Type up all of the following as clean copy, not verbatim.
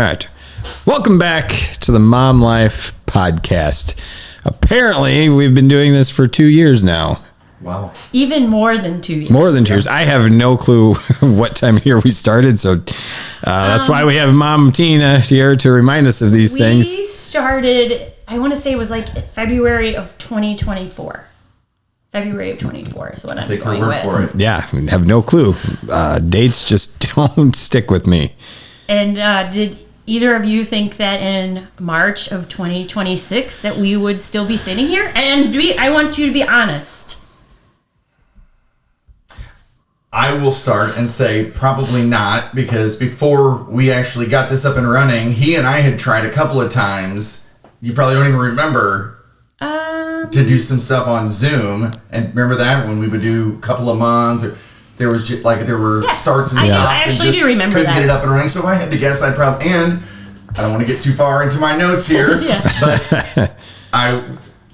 All right. Welcome back to the Mom Life Podcast. Apparently, we've been doing this for 2 years now. Wow. Even more than 2 years. More than 2 years. I have no clue what time of year we started, so that's why we have Mom Tina here to remind us of these things. We started, I want to say it was like February of 2024. February of 24 is what I'm Take her going word with. for it. Yeah, I have no clue. Dates just don't stick with me. And did either of you think that in March of 2026 that we would still be sitting here? And I want you to be honest. I will start and say probably not, because before we actually got this up and running, he and I had tried a couple of times. You probably don't even remember to do some stuff on Zoom. And remember that when we would do a couple of months, there was just, there were starts and stops. I actually and just do remember couldn't that. get it up and running. So if I had to guess, I'd probably, and I don't want to get too far into my notes here, but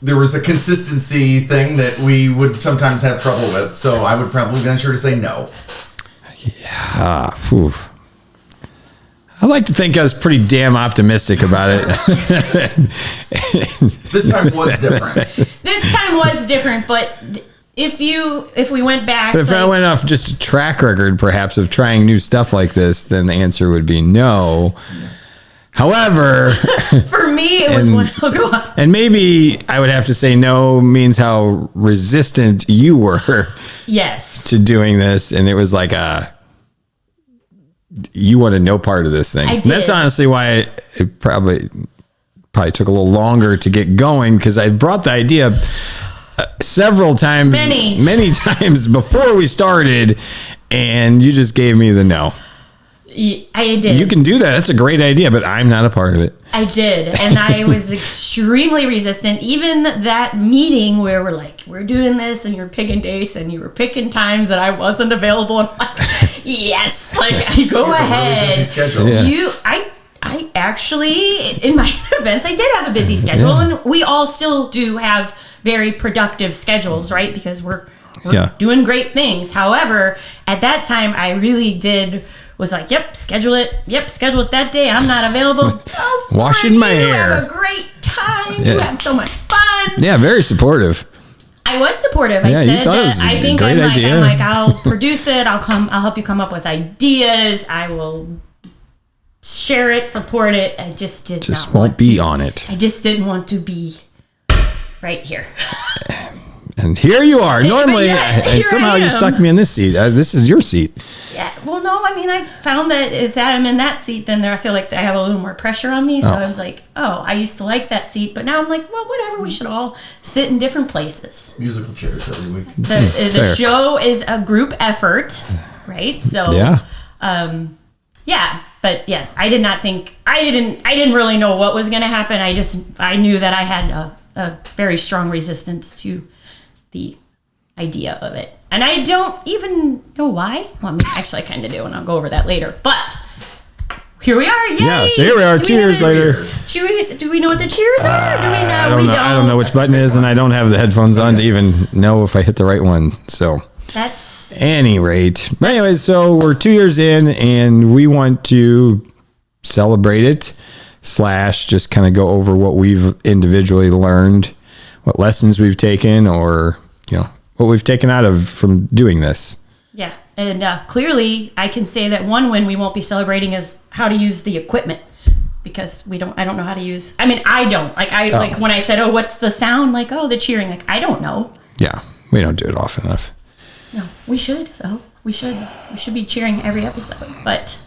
there was a consistency thing that we would sometimes have trouble with. So I would probably venture to say no. Yeah. Phew. I like to think I was pretty damn optimistic about it. This time was different. This time was different, but if we went back, But if I went off just a track record, perhaps, of trying new stuff like this, then the answer would be no. However, for me, it was one. Oh, go on. And maybe I would have to say no means how resistant you were Yes. to doing this. And it was like you wanted no part of this thing. I And did. that's honestly why it probably took a little longer to get going, because I brought the idea several times, many times before we started, and you just gave me the no. I did. You can do that. That's a great idea, but I'm not a part of it. I did. And I was extremely resistant. Even that meeting where we're doing this and you're picking dates and you were picking times that I wasn't available. And I'm like, yes, go ahead. Really busy schedule. Yeah. I actually, in my defense, I did have a busy schedule, and we all still do have very productive schedules, right? Because we're doing great things. However, at that time, I really was like, schedule it that day. I'm not available. Oh, Washing my hair. Have a great time. You have so much fun. Yeah, very supportive. I was supportive. Yeah, I you said thought it that was a I think great idea. I'll produce it. I'll help you come up with ideas. I will share it, support it. I just did not won't be on it. I just didn't want to be right here. And here you are. Normally, here somehow I you am. stuck me in this seat. This is your seat. Yeah. Well, no. I mean, I found that if I'm in that seat, then I feel like I have a little more pressure on me. So I was like, I used to like that seat, but now I'm like, well, whatever. We should all sit in different places. Musical chairs every week. The show is a group effort, right? So but I did not think I didn't really know what was going to happen. I knew that I had a very strong resistance to the idea of it, and I don't even know why. Well, I mean, actually, I kind of do, and I'll go over that later. But here we are. Yay! Yeah, so here we are, 2 years later. Do we know what the cheers are? Do we know? I don't know. I don't know which button it is, and I don't have the headphones on to even know if I hit the right one. So that's any rate. But anyways, so we're 2 years in, and we want to celebrate it / just kind of go over what we've individually learned, what lessons we've taken, or what we've taken out of from doing this. Yeah, and clearly I can say that one win we won't be celebrating is how to use the equipment, because I don't know how to use. I mean, I don't like when I said, "Oh, what's the sound?" Like, "Oh, the cheering." Like, I don't know. Yeah, we don't do it often enough. No, we should though. We should be cheering every episode, but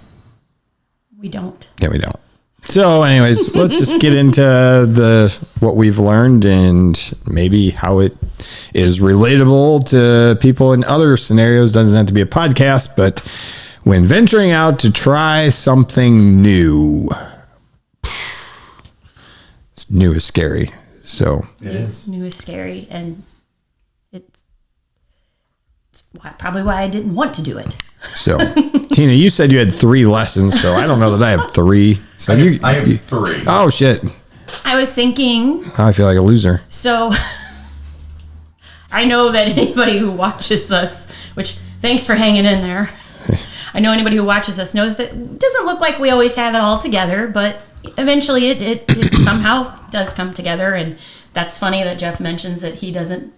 we don't. Yeah, we don't. So anyways, let's just get into what we've learned and maybe how it is relatable to people in other scenarios. Doesn't have to be a podcast, but when venturing out to try something new, new is scary. So It is. New is scary, and it's probably why I didn't want to do it. So Tina, you said you had 3 lessons, so I don't know that I have 3. So I have 3. Oh shit! I was thinking. I feel like a loser. So I know that anybody who watches us, which thanks for hanging in there. I know anybody who watches us knows that it doesn't look like we always have it all together, but eventually it somehow does come together. And that's funny that Jeff mentions that he doesn't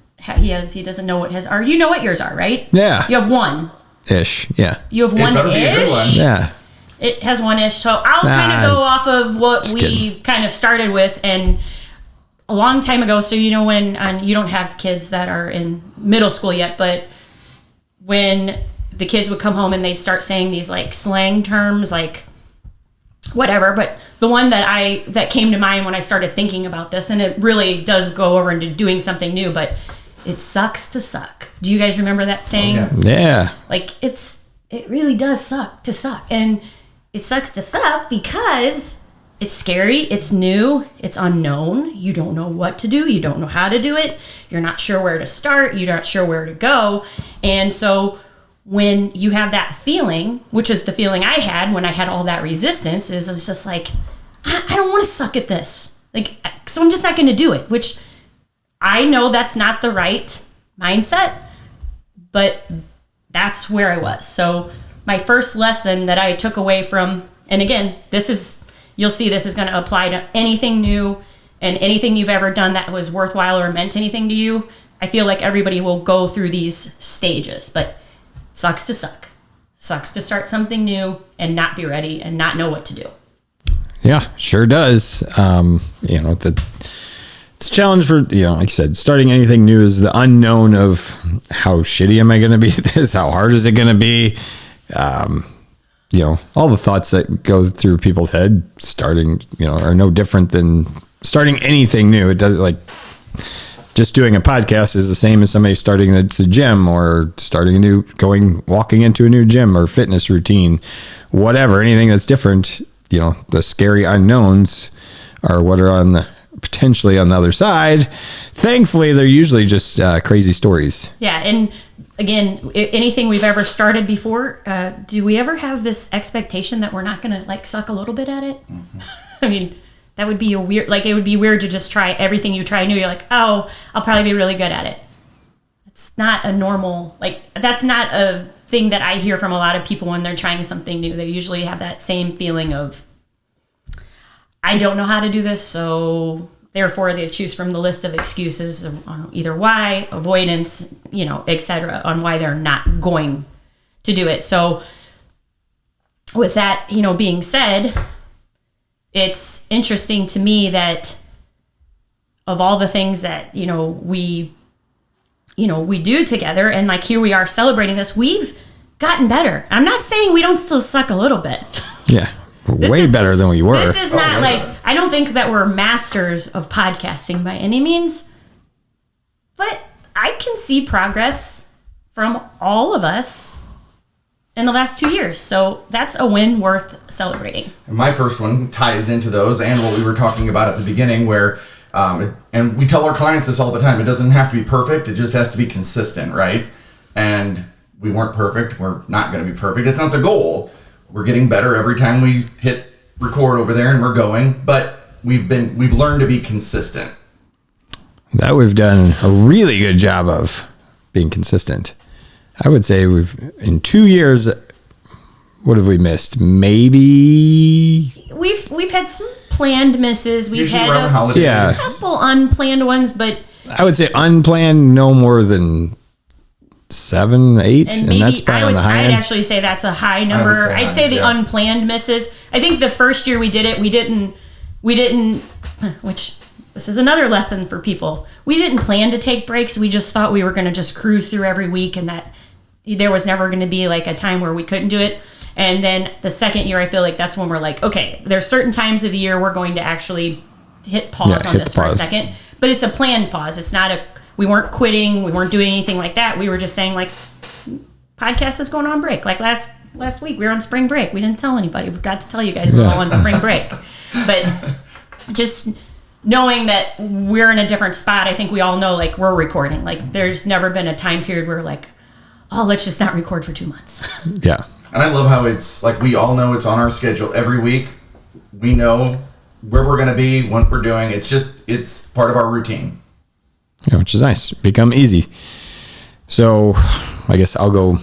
know what his are. You know what yours are, right? Yeah. You have one. Ish. Yeah. You have one ish. Yeah. It has one ish. So I'll kind of go off of what we kind of started with, and a long time ago. So when you don't have kids that are in middle school yet, but when the kids would come home and they'd start saying these like slang terms, like whatever. But the one that came to mind when I started thinking about this, and it really does go over into doing something new, but it sucks to suck. Do you guys remember that saying? Oh, yeah. Like it really does suck to suck. And it sucks to suck because it's scary, it's new, it's unknown. You don't know what to do. You don't know how to do it. You're not sure where to start. You're not sure where to go. And so when you have that feeling, which is the feeling I had when I had all that resistance, is it's just like, I don't want to suck at this. Like, so I'm just not going to do it, which I know that's not the right mindset, but that's where I was. So my first lesson that I took away from, and again, you'll see this is going to apply to anything new and anything you've ever done that was worthwhile or meant anything to you. I feel like everybody will go through these stages, but sucks to suck. Sucks to start something new and not be ready and not know what to do. Yeah, sure does. It's a challenge for, like I said, starting anything new is the unknown of how shitty am I going to be at this? How hard is it going to be? All the thoughts that go through people's head starting, are no different than starting anything new. It does, like, just doing a podcast is the same as somebody starting the gym or walking into a new gym or fitness routine, whatever, anything that's different. The scary unknowns are what are potentially on the other side. Thankfully, they're usually just crazy stories. Yeah. And again, anything we've ever started before, do we ever have this expectation that we're not going to like suck a little bit at it? Mm-hmm. I mean, that would be it would be weird to just try everything you try new. You're like, oh, I'll probably be really good at it. It's not a normal, that's not a thing that I hear from a lot of people when they're trying something new. They usually have that same feeling of, I don't know how to do this, so therefore they choose from the list of excuses on either why, avoidance, etc., on why they're not going to do it. So with that, being said, it's interesting to me that of all the things that, we do together, and like here we are celebrating this, we've gotten better. I'm not saying we don't still suck a little bit. Yeah. Way better than we were. This is not I don't think that we're masters of podcasting by any means, but I can see progress from all of us in the last 2 years. So that's a win worth celebrating. And my first one ties into those and what we were talking about at the beginning where, and we tell our clients this all the time, it doesn't have to be perfect. It just has to be consistent, right? And we weren't perfect. We're not going to be perfect. It's not the goal. We're getting better every time we hit record over there and we're going, but we've learned to be consistent. That we've done a really good job of being consistent. I would say in 2 years, what have we missed? Maybe we've had some planned misses. We've usually had a couple unplanned ones, but I would say unplanned no more than 7, 8, and that's probably on the high end. I'd actually say that's a high number. I'd say the unplanned misses. I think the first year we did it, we didn't, which this is another lesson for people. We didn't plan to take breaks. We just thought we were going to just cruise through every week and that there was never going to be like a time where we couldn't do it. And then the second year, I feel like that's when we're like, okay, there's certain times of the year we're going to actually hit pause on this for a second. But it's a planned pause. It's not we weren't quitting. We weren't doing anything like that. We were just saying like, podcast is going on break. Like last week we were on spring break. We didn't tell anybody. We forgot to tell you guys we were all on spring break. But just knowing that we're in a different spot, I think we all know like we're recording. Like there's never been a time period where like, oh, let's just not record for 2 months. Yeah. And I love how it's like we all know it's on our schedule every week. We know where we're going to be, what we're doing. It's part of our routine. Yeah, which is nice. Become easy. So I guess I'll go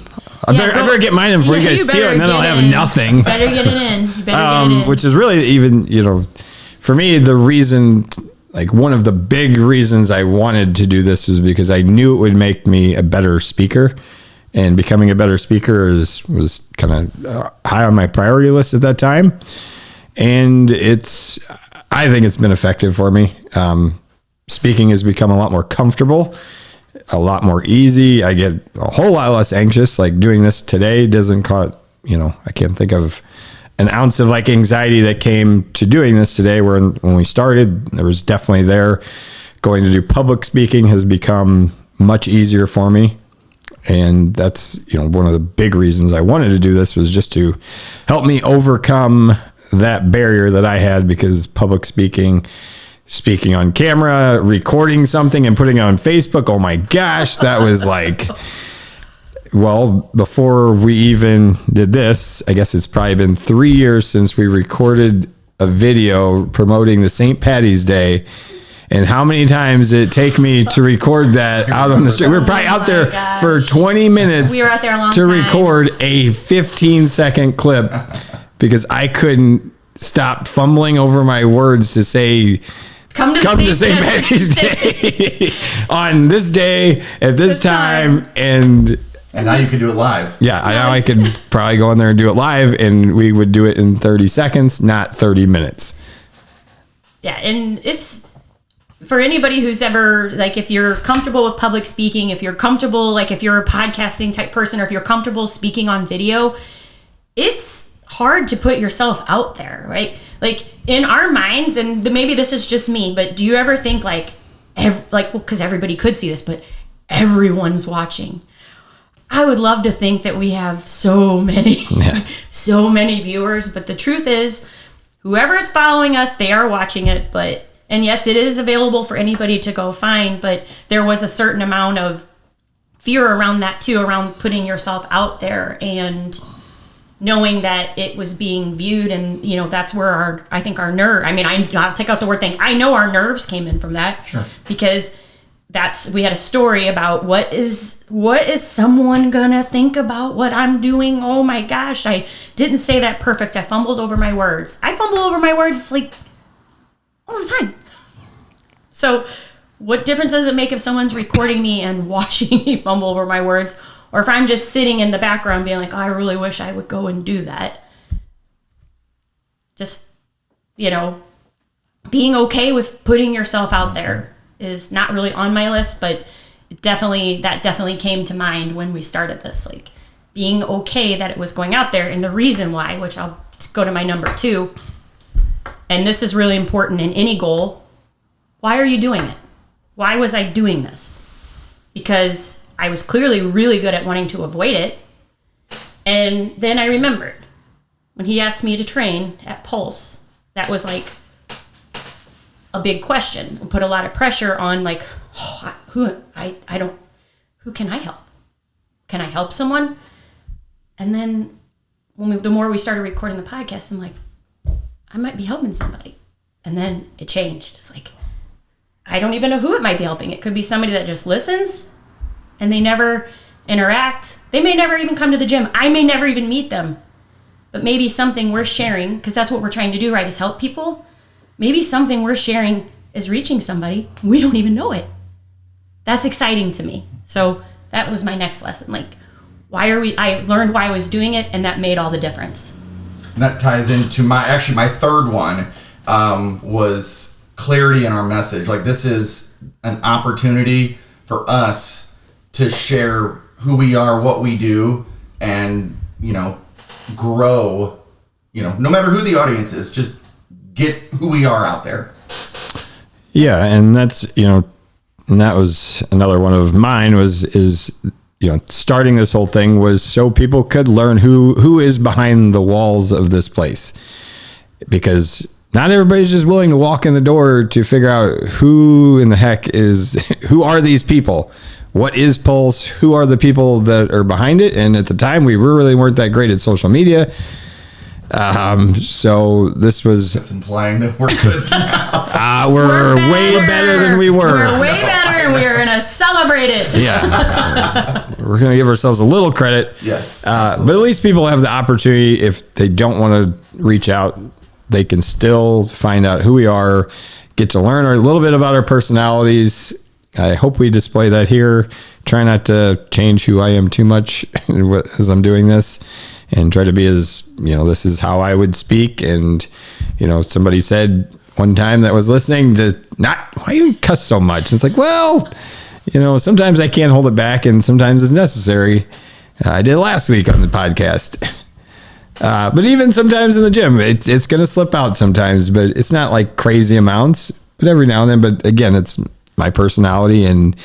I better get mine in before you guys steal it, and then I'll have nothing. Better get it in. You better get it in. Which is really even, for me, the reason, like one of the big reasons I wanted to do this was because I knew it would make me a better speaker. And becoming a better speaker was kind of high on my priority list at that time. And I think it's been effective for me. Speaking has become a lot more comfortable, a lot more easy. I get a whole lot less anxious. Like doing this today doesn't cause, I can't think of an ounce of like anxiety that came to doing this today, where when we started, there was definitely there. Going to do public speaking has become much easier for me. And that's, one of the big reasons I wanted to do this was just to help me overcome that barrier that I had, because public speaking on camera, recording something and putting it on Facebook, oh my gosh, that was like, well, before we even did this, I guess it's probably been 3 years since we recorded a video promoting the St. Patty's Day. And how many times did it take me to record that out on the street? We were probably out there for 20 minutes. We were out there a long to time. Record a 15-second clip because I couldn't stop fumbling over my words to say, come to St. Patty's Day on this day at this time. And now you can do it live. Yeah, now I could probably go in there and do it live, and we would do it in 30 seconds, not 30 minutes. Yeah, and it's... For anybody who's ever, like, if you're comfortable with public speaking, if you're comfortable, like if you're a podcasting type person, or if you're comfortable speaking on video, it's hard to put yourself out there, right? Like in our minds, and maybe this is just me, but do you ever think because everybody could see this, but everyone's watching. I would love to think that we have so many viewers, but the truth is, whoever's following us, they are watching it, and yes, it is available for anybody to go find, but there was a certain amount of fear around that too, around putting yourself out there and knowing that it was being viewed. And, that's where our nerve, I'll take out the word thing. I know our nerves came in from that. Sure. Because we had a story about what is someone gonna think about what I'm doing? Oh my gosh, I didn't say that perfect. I fumbled over my words. I fumble over my words like all the time. So what difference does it make if someone's recording me and watching me fumble over my words, or if I'm just sitting in the background being like, oh, I really wish I would go and do that. Just, being okay with putting yourself out there is not really on my list, but that definitely came to mind when we started this, like being okay that it was going out there. And the reason why, which I'll go to my number 2, and this is really important in any goal. Why are you doing it? Why was I doing this? Because I was clearly really good at wanting to avoid it. And then I remembered when he asked me to train at Pulse, that was like a big question and put a lot of pressure on, like, who can I help? Can I help someone? And then the more we started recording the podcast, I'm like, I might be helping somebody. And then it changed. It's like, I don't even know who it might be helping. It could be somebody that just listens and they never interact. They may never even come to the gym. I may never even meet them. But maybe something we're sharing, because that's what we're trying to do, right, is help people. Maybe something we're sharing is reaching somebody. We don't even know it. That's exciting to me. So that was my next lesson. Like, I learned why I was doing it, and that made all the difference. And that ties into my third one, was clarity in our message. Like, this is an opportunity for us to share who we are, what we do, and, grow, no matter who the audience is, just get who we are out there. Yeah. And that's, and that was another one of mine is starting this whole thing was so people could learn who is behind the walls of this place, because not everybody's just willing to walk in the door to figure out who in the heck who are these people? What is Pulse? Who are the people that are behind it? And at the time we really weren't that great at social media. So this was... That's implying that we're good now. We're way better than we were. We're way better, and we are going to celebrate it. Yeah. we're going to give ourselves a little credit. Yes. But at least people have the opportunity, if they don't want to reach out, they can still find out who we are, get to learn a little bit about our personalities. I hope we display that here. Try not to change who I am too much as I'm doing this, and try to be as, this is how I would speak. And, somebody said one time that was listening to why you cuss so much? It's like, well, sometimes I can't hold it back, and sometimes it's necessary. I did last week on the podcast. But even sometimes in the gym, it's going to slip out sometimes, but it's not like crazy amounts, but every now and then. But again, it's my personality, and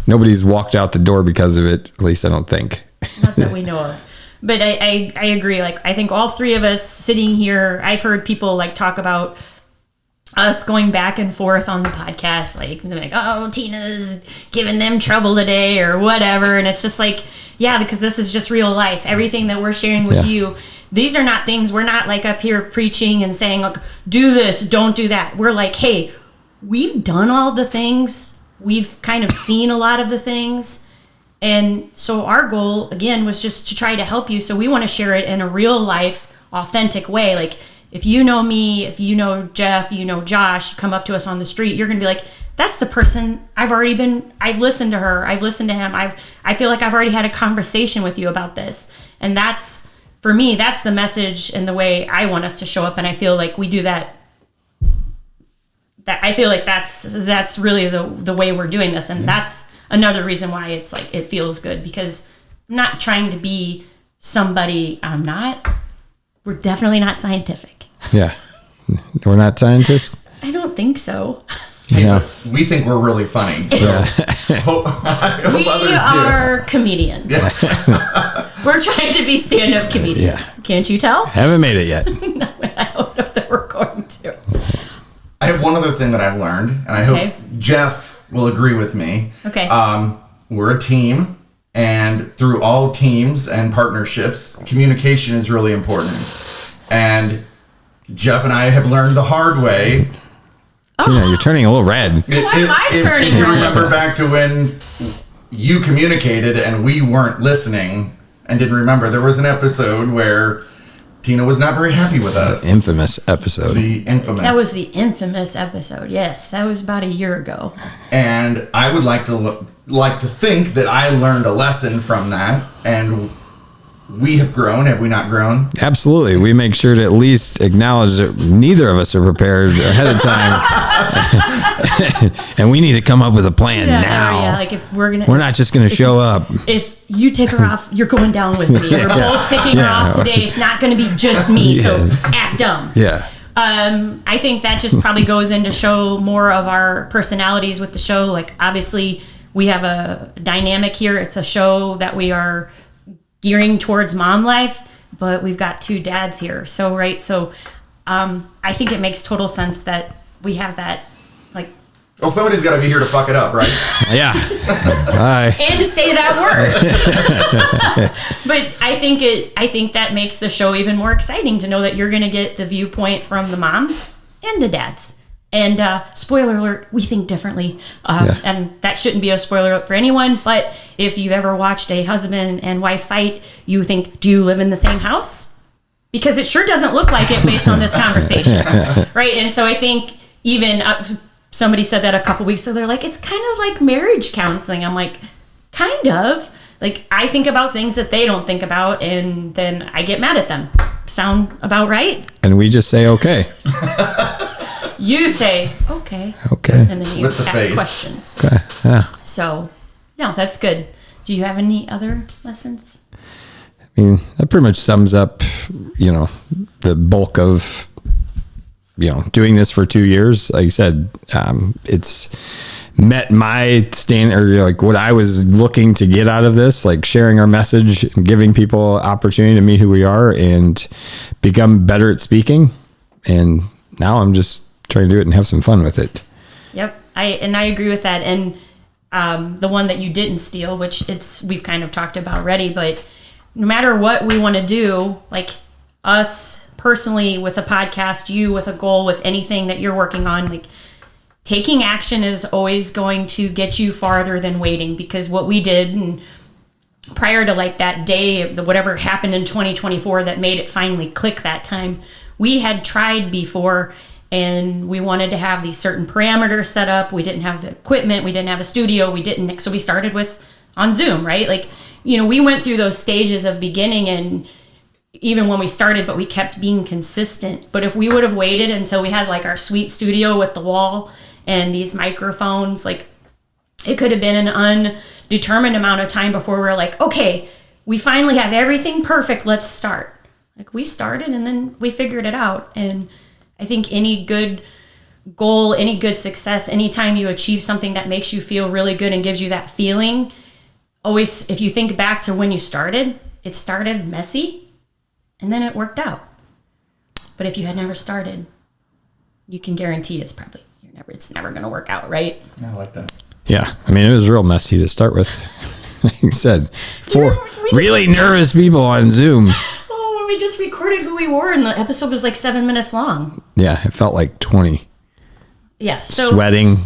nobody's walked out the door because of it. At least I don't think. Not that we know of. But I agree. Like, I think all three of us sitting here, I've heard people talk about us going back and forth on the podcast, like, oh, Tina's giving them trouble today or whatever. And it's just yeah, because this is just real life. Everything that we're sharing with you, these are not things, we're not up here preaching and saying, look, do this, don't do that. We're like, hey, we've done all the things. We've kind of seen a lot of the things. And so our goal, again, was just to try to help you. So we want to share it in a real life, authentic way. Like, if you know me, if you know Jeff, you know Josh, you come up to us on the street, you're going to be like, that's the person I've listened to her, I've listened to him. I feel like I've already had a conversation with you about this. And that's, for me, that's the message and the way I want us to show up. And I feel like we do that. I feel like that's really the way we're doing this. And that's another reason why it's it feels good, because I'm not trying to be somebody I'm not. We're definitely not scientific. Yeah. We're not scientists? I don't think so. Yeah. We think we're really funny. So I hope we others are comedians. Yeah. We're trying to be stand-up comedians. Yeah. Can't you tell? Haven't made it yet. No, I don't know that we're going to. I have one other thing that I've learned, and I hope Jeff will agree with me. Okay. We're a team, and through all teams and partnerships, communication is really important. And Jeff and I have learned the hard way. Tina, you're turning a little red. Why am I turning red? If you red? remember back to when you communicated and we weren't listening and didn't remember, there was an episode where Tina was not very happy with us. Infamous episode. That was the infamous episode. Yes, that was about a year ago. And I would like to think that I learned a lesson from that, and we have grown. Have we not grown? Absolutely. We make sure to at least acknowledge that neither of us are prepared ahead of time. And we need to come up with a plan now. Yeah, like if we're not just gonna show up. If you take her off, you're going down with me. We're both taking her off today. It's not gonna be just me, so act dumb. Yeah. I think that just probably goes in to show more of our personalities with the show. Like, obviously we have a dynamic here. It's a show that we are gearing towards mom life, but we've got two dads here. So I think it makes total sense that we have that, well, somebody's got to be here to fuck it up, right? Yeah. Bye. And to say that word. But I think that makes the show even more exciting, to know that you're going to get the viewpoint from the mom and the dads. And spoiler alert, we think differently. And that shouldn't be a spoiler alert for anyone. But if you've ever watched a husband and wife fight, you think, do you live in the same house? Because it sure doesn't look like it based on this conversation. Right? And so I think even somebody said that a couple weeks ago. They're like, it's kind of like marriage counseling. I'm like, kind of. Like, I think about things that they don't think about, and then I get mad at them. Sound about right? And we just say, okay. You say, okay. Okay. And then you With the ask face. questions. Okay. Yeah. So, no, that's good. Do you have any other lessons? I mean, that pretty much sums up, the bulk of, doing this for 2 years. Like you said, it's met my standard, like what I was looking to get out of this, like sharing our message and giving people opportunity to meet who we are and become better at speaking. And now I'm just trying to do it and have some fun with it. Yep. I agree with that. And the one that you didn't steal, which we've kind of talked about already, but no matter what we want to do, like us personally with a podcast, you with a goal, with anything that you're working on, like taking action is always going to get you farther than waiting, because what we did, and prior to like that day, whatever happened in 2024 that made it finally click that time, we had tried before, and we wanted to have these certain parameters set up. We didn't have the equipment. We didn't have a studio. So we started on Zoom, right? Like, we went through those stages of beginning, and even when we started, but we kept being consistent. But if we would have waited until we had like our sweet studio with the wall and these microphones, like, it could have been an undetermined amount of time before we were like, okay, we finally have everything perfect. Let's start. Like, we started and then we figured it out. And I think any good goal, any good success, anytime you achieve something that makes you feel really good and gives you that feeling, always, if you think back to when you started, it started messy and then it worked out. But if you had never started, you can guarantee it's never going to work out, right? I like that. Yeah. I mean, it was real messy to start with. Like you said, four really nervous people on Zoom. We just recorded who we were, and the episode was like 7 minutes long. Yeah, it felt like 20. Yeah, so sweating.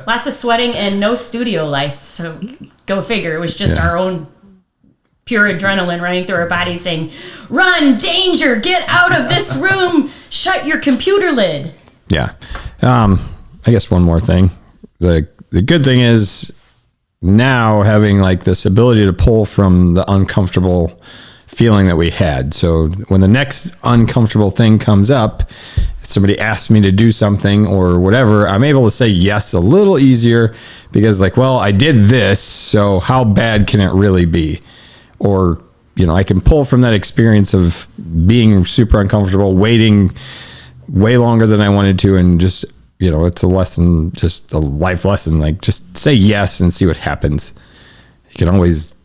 Lots of sweating and no studio lights. So go figure. It was just our own pure adrenaline running through our bodies, saying, "Run, danger! Get out of this room! Shut your computer lid." Yeah. I guess one more thing. The good thing is now having like this ability to pull from the uncomfortable feeling that we had. So when the next uncomfortable thing comes up, if somebody asks me to do something or whatever, I'm able to say yes a little easier because like, well, I did this, so how bad can it really be? Or, I can pull from that experience of being super uncomfortable, waiting way longer than I wanted to, and just, it's a lesson, just a life lesson. Like, just say yes and see what happens. You can always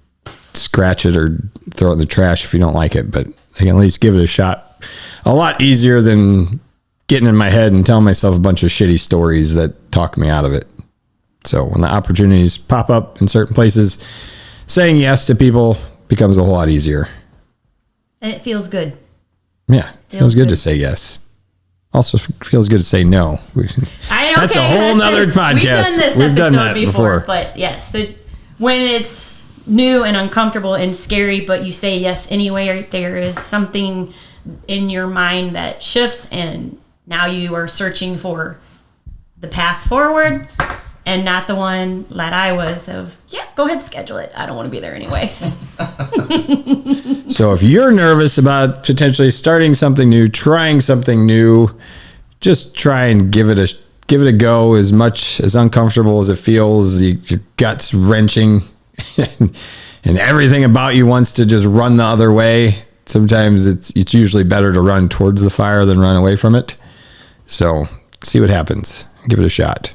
scratch it or throw it in the trash if you don't like it, but I can at least give it a shot. A lot easier than getting in my head and telling myself a bunch of shitty stories that talk me out of it. So when the opportunities pop up in certain places, saying yes to people becomes a whole lot easier. And it feels good. Yeah, it feels good to say yes. Also feels good to say no. That's a whole nother podcast. We've done that before. But yes, when it's new and uncomfortable and scary, but you say yes anyway, there is something in your mind that shifts, and now you are searching for the path forward and not the one that I was of, go ahead, schedule it. I don't want to be there anyway. So if you're nervous about potentially starting something new, trying something new, just try and give it a go. As much as uncomfortable as it feels, your gut's wrenching and everything about you wants to just run the other way. Sometimes it's usually better to run towards the fire than run away from it. So see what happens. Give it a shot.